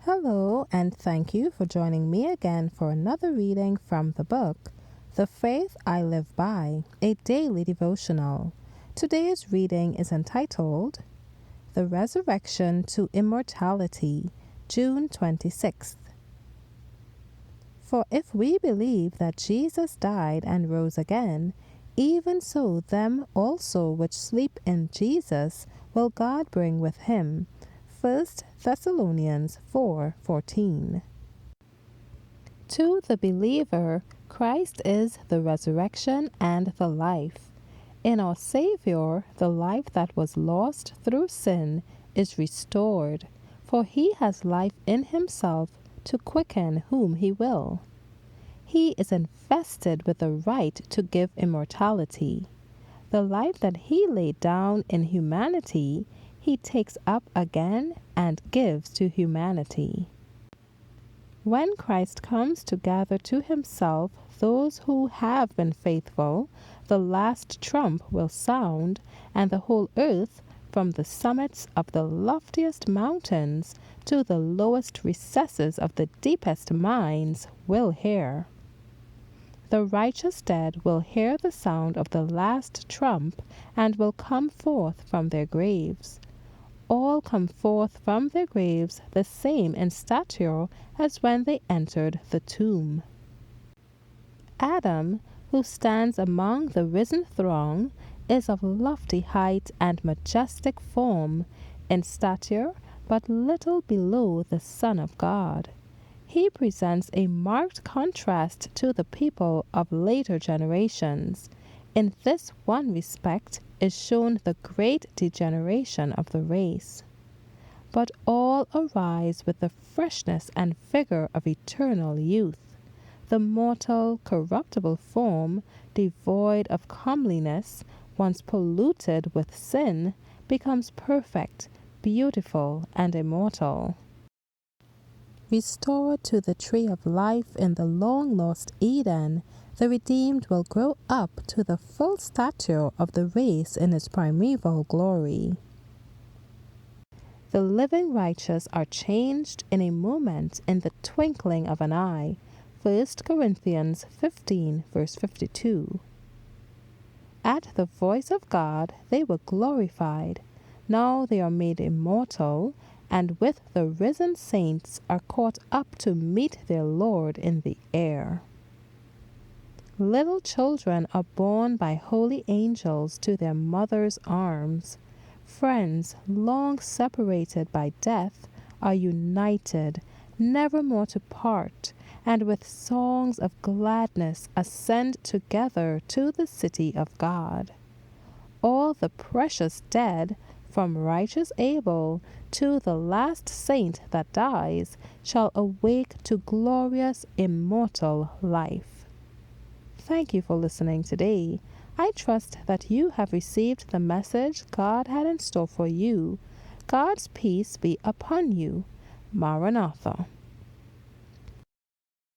Hello, and thank you for joining me again for another reading from the book, The Faith I Live By, a daily devotional. Today's reading is entitled, The Resurrection to Immortality, June 26th. For if we believe that Jesus died and rose again, even so them also which sleep in Jesus will God bring with him. 1 Thessalonians 4:14. To the believer, Christ is the resurrection and the life. In our Savior, the life that was lost through sin is restored, for he has life in himself to quicken whom he will. He is invested with the right to give immortality. The life that he laid down in humanity, he takes up again and gives to humanity. When Christ comes to gather to himself those who have been faithful, the last trump will sound, and the whole earth, from the summits of the loftiest mountains to the lowest recesses of the deepest mines, will hear. The righteous dead will hear the sound of the last trump and will come forth from their graves. All come forth from their graves the same in stature as when they entered the tomb. Adam, who stands among the risen throng, is of lofty height and majestic form, in stature but little below the Son of God. He presents a marked contrast to the people of later generations. In this one respect is shown the great degeneration of the race. But all arise with the freshness and vigor of eternal youth. The mortal, corruptible form, devoid of comeliness, once polluted with sin, becomes perfect, beautiful, and immortal. Restored to the tree of life in the long-lost Eden, the redeemed will grow up to the full stature of the race in its primeval glory. The living righteous are changed in a moment, in the twinkling of an eye. 1 Corinthians 15, verse 52. At the voice of God they were glorified. Now they are made immortal, and with the risen saints are caught up to meet their Lord in the air. Little children are borne by holy angels to their mother's arms. Friends long separated by death are united, never more to part, and with songs of gladness ascend together to the city of God. All the precious dead, from righteous Abel to the last saint that dies, shall awake to glorious immortal life. Thank you for listening today. I trust that you have received the message God had in store for you. God's peace be upon you. Maranatha.